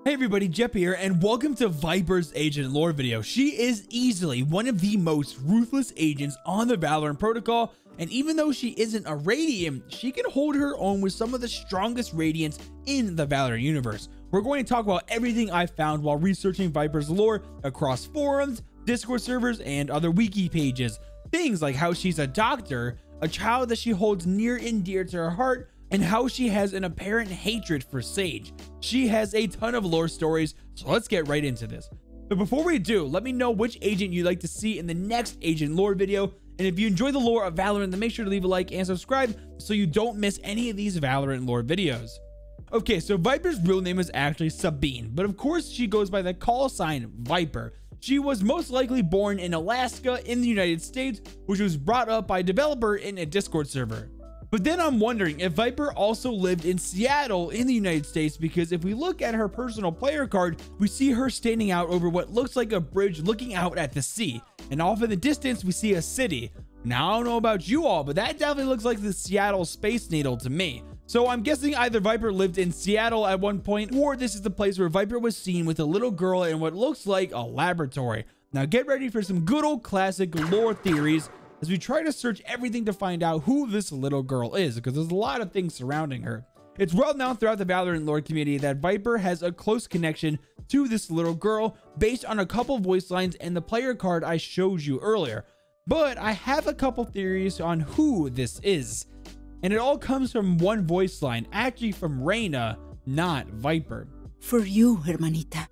Hey everybody, Jep here, and welcome to Viper's agent lore video. She is easily one of the most ruthless agents on the Valorant protocol, and even though she isn't a Radiant, she can hold her own with some of the strongest Radiants in the Valorant universe. We're going to talk about everything I found while researching Viper's lore across forums, Discord servers, and other wiki pages. Things like how she's a doctor, a child that she holds near and dear to her heart, and how she has an apparent hatred for Sage. She has a ton of lore stories, so let's get right into this. But before we do, let me know which agent you'd like to see in the next agent lore video, and if you enjoy the lore of Valorant, then make sure to leave a like and subscribe so you don't miss any of these Valorant lore videos. Okay, so Viper's real name is actually Sabine, but of course she goes by the call sign Viper. She was most likely born in Alaska in the United States, which was brought up by a developer in a Discord server. But then I'm wondering if Viper also lived in Seattle in the United States, because if we look at her personal player card, we see her standing out over what looks like a bridge looking out at the sea. And off in the distance, we see a city. Now, I don't know about you all, but that definitely looks like the Seattle Space Needle to me. So I'm guessing either Viper lived in Seattle at one point, or this is the place where Viper was seen with a little girl in what looks like a laboratory. Now get ready for some good old classic lore theories as we try to search everything to find out who this little girl is, because there's a lot of things surrounding her. It's well known throughout the Valorant lore community that Viper has a close connection to this little girl based on a couple voice lines and the player card I showed you earlier. But I have a couple theories on who this is, and it all comes from one voice line, actually from Reyna, not Viper. For you, hermanita.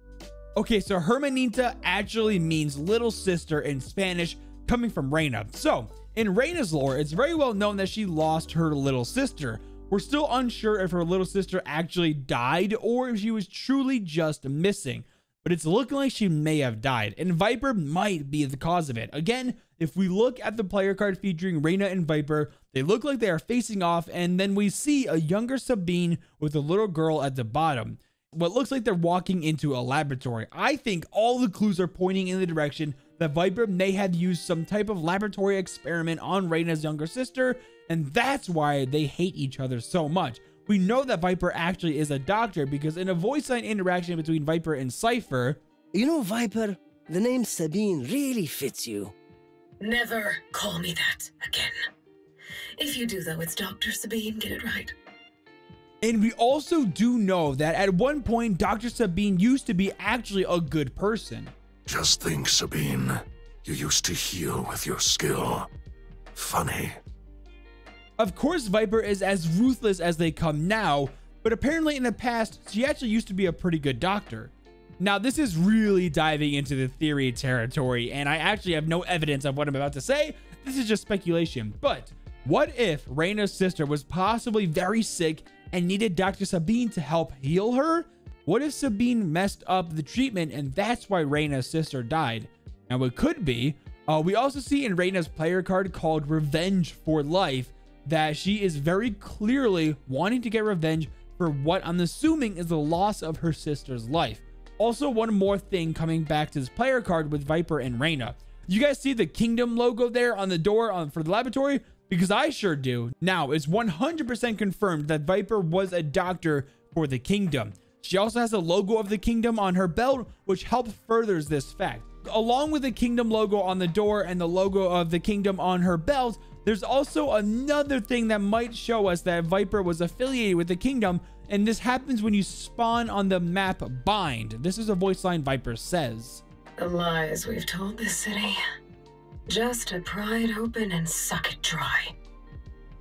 Okay, so hermanita actually means little sister in Spanish, coming from Reyna. So in Reyna's lore, it's very well known that she lost her little sister. We're still unsure if her little sister actually died or if she was truly just missing, but it's looking like she may have died, and Viper might be the cause of it. Again, if we look at the player card featuring Reyna and Viper, they look like they are facing off, and then we see a younger Sabine with a little girl at the bottom. What looks like they're walking into a laboratory. I think all the clues are pointing in the direction that Viper may have used some type of laboratory experiment on Reyna's younger sister, and that's why they hate each other so much. We know that Viper actually is a doctor because in a voice line interaction between Viper and Cypher, you know, Viper, the name Sabine really fits you. Never call me that again. If you do, though, it's Dr. Sabine, get it right. And we also do know that at one point, Dr. Sabine used to be actually a good person. Just think, Sabine, you used to heal with your skill. Funny. Of course, Viper is as ruthless as they come now, but apparently in the past, she actually used to be a pretty good doctor. Now, this is really diving into the theory territory, and I actually have no evidence of what I'm about to say. This is just speculation. But what if Reyna's sister was possibly very sick and needed Dr. Sabine to help heal her? What if Sabine messed up the treatment and that's why Reyna's sister died? Now, it could be. We also see in Reyna's player card called Revenge for Life that she is very clearly wanting to get revenge for what I'm assuming is the loss of her sister's life. Also, one more thing coming back to this player card with Viper and Reyna. You guys see the Kingdom logo there on the door for the laboratory? Because I sure do. Now, it's 100% confirmed that Viper was a doctor for the Kingdom. She also has a logo of the Kingdom on her belt, which helps furthers this fact. Along with the Kingdom logo on the door and the logo of the Kingdom on her belt, there's also another thing that might show us that Viper was affiliated with the Kingdom, and this happens when you spawn on the map Bind. This is a voice line Viper says. The lies we've told this city. Just to pry it open and suck it dry.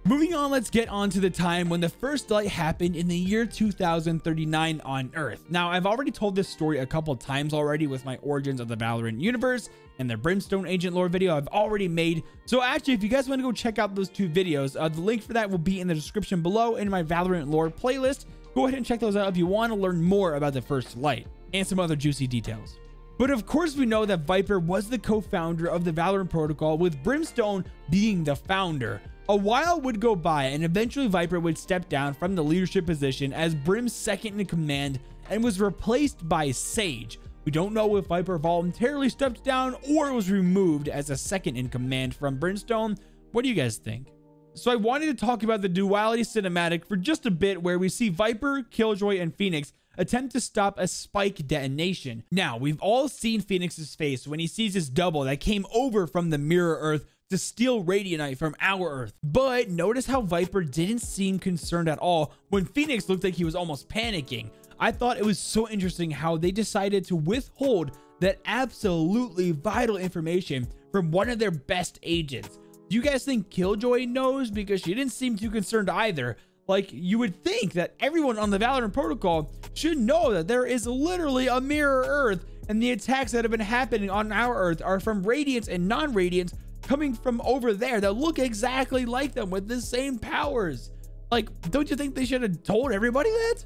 Moving on, let's get on to the time when the first light happened in the year 2039 on Earth. Now, I've already told this story a couple times already with my Origins of the Valorant universe and the Brimstone agent lore video I've already made. So actually, if you guys want to go check out those two videos, the link for that will be in the description below in my Valorant lore playlist. Go ahead and check those out if you want to learn more about the first light and some other juicy details. But of course, we know that Viper was the co-founder of the Valorant protocol, with Brimstone being the founder. A while would go by and eventually Viper would step down from the leadership position as Brim's second in command and was replaced by Sage. We don't know if Viper voluntarily stepped down or was removed as a second in command from Brimstone. What do you guys think? So I wanted to talk about the Duality cinematic for just a bit, where we see Viper, Killjoy, and Phoenix attempt to stop a spike detonation. Now, we've all seen Phoenix's face when he sees his double that came over from the Mirror Earth to steal Radiantite from our Earth. But notice how Viper didn't seem concerned at all when Phoenix looked like he was almost panicking. I thought it was so interesting how they decided to withhold that absolutely vital information from one of their best agents. Do you guys think Killjoy knows? Because she didn't seem too concerned either. Like, you would think that everyone on the Valorant protocol should know that there is literally a mirror Earth, and the attacks that have been happening on our Earth are from Radiants and non-Radiants coming from over there that look exactly like them with the same powers. Like, don't you think they should have told everybody that?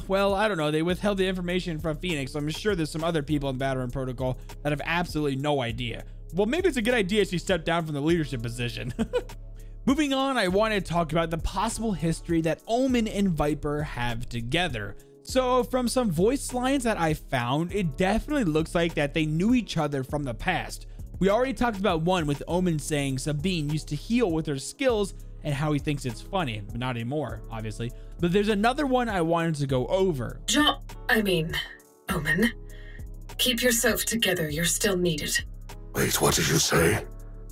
Well, I don't know. They withheld the information from Phoenix, so I'm sure there's some other people in the Valorant protocol that have absolutely no idea. Well, maybe it's a good idea she stepped down from the leadership position. Moving on, I want to talk about the possible history that Omen and Viper have together. So from some voice lines that I found, it definitely looks like that they knew each other from the past. We already talked about one with Omen saying Sabine used to heal with her skills and how he thinks it's funny, but not anymore, obviously. But there's another one I wanted to go over. Omen. Keep yourself together, you're still needed. Wait, what did you say?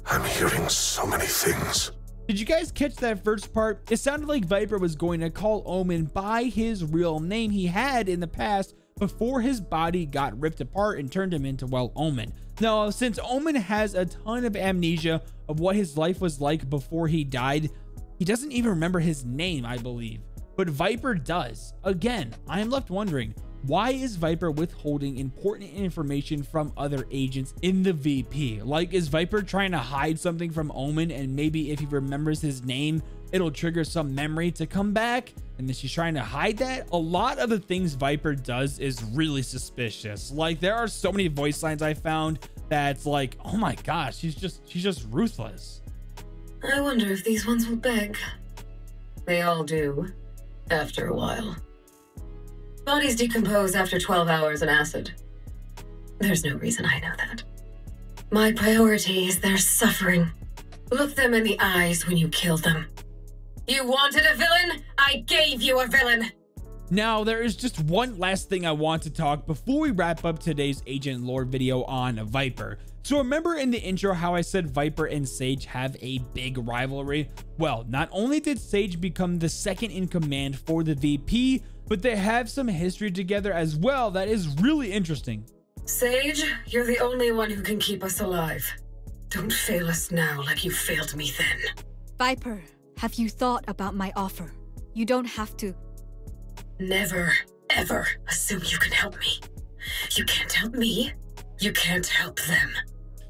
I'm hearing so many things. Did you guys catch that first part? It sounded like Viper was going to call Omen by his real name he had in the past before his body got ripped apart and turned him into, well, Omen. Now, since Omen has a ton of amnesia of what his life was like before he died, he doesn't even remember his name, I believe. But Viper does. Again, I am left wondering, why is Viper withholding important information from other agents in the VP? Like, is Viper trying to hide something from Omen, and maybe if he remembers his name, it'll trigger some memory to come back? And then she's trying to hide that? A lot of the things Viper does is really suspicious. Like, there are so many voice lines I found that's like, oh my gosh, she's just ruthless. I wonder if these ones will beg. They all do, after a while. Bodies decompose after 12 hours in acid. There's no reason I know that. My priority is their suffering. Look them in the eyes when you kill them. You wanted a villain? I gave you a villain! Now, there is just one last thing I want to talk before we wrap up today's Agent Lore video on Viper. So remember in the intro how I said Viper and Sage have a big rivalry? Well, not only did Sage become the second in command for the VP, but they have some history together as well that is really interesting. Sage, you're the only one who can keep us alive. Don't fail us now like you failed me then. Viper, have you thought about my offer? You don't have to. Never, ever assume you can help me. You can't help me. You can't help them.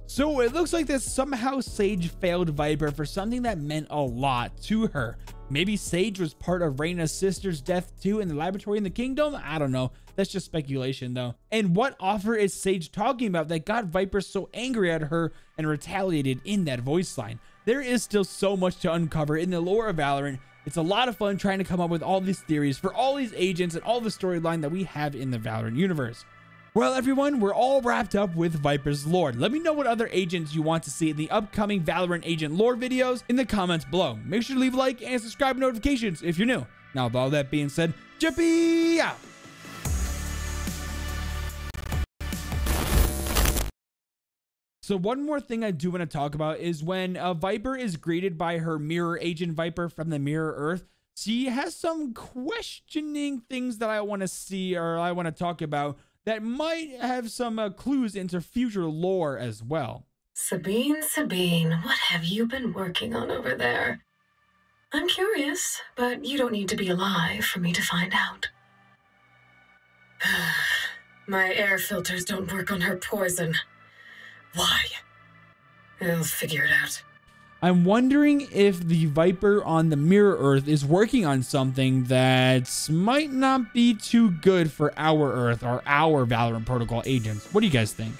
So it looks like that somehow Sage failed Viper for something that meant a lot to her. Maybe Sage was part of Reyna's sister's death too in the laboratory in the kingdom? I don't know. That's just speculation though. And what offer is Sage talking about that got Viper so angry at her and retaliated in that voice line? There is still so much to uncover in the lore of Valorant. It's a lot of fun trying to come up with all these theories for all these agents and all the storyline that we have in the Valorant universe. Well, everyone, we're all wrapped up with Viper's lore. Let me know what other agents you want to see in the upcoming Valorant agent lore videos in the comments below. Make sure to leave a like and subscribe to notifications if you're new. Now, with all that being said, Jippy out! So one more thing I do want to talk about is when Viper is greeted by her mirror agent Viper from the Mirror Earth, she has some questioning things that I want to see or I want to talk about that might have some clues into future lore as well. Sabine, what have you been working on over there? I'm curious, but you don't need to be alive for me to find out. My air filters don't work on her poison. Why? I'll figure it out. I'm wondering if the Viper on the Mirror Earth is working on something that might not be too good for our Earth or our Valorant Protocol agents. What do you guys think?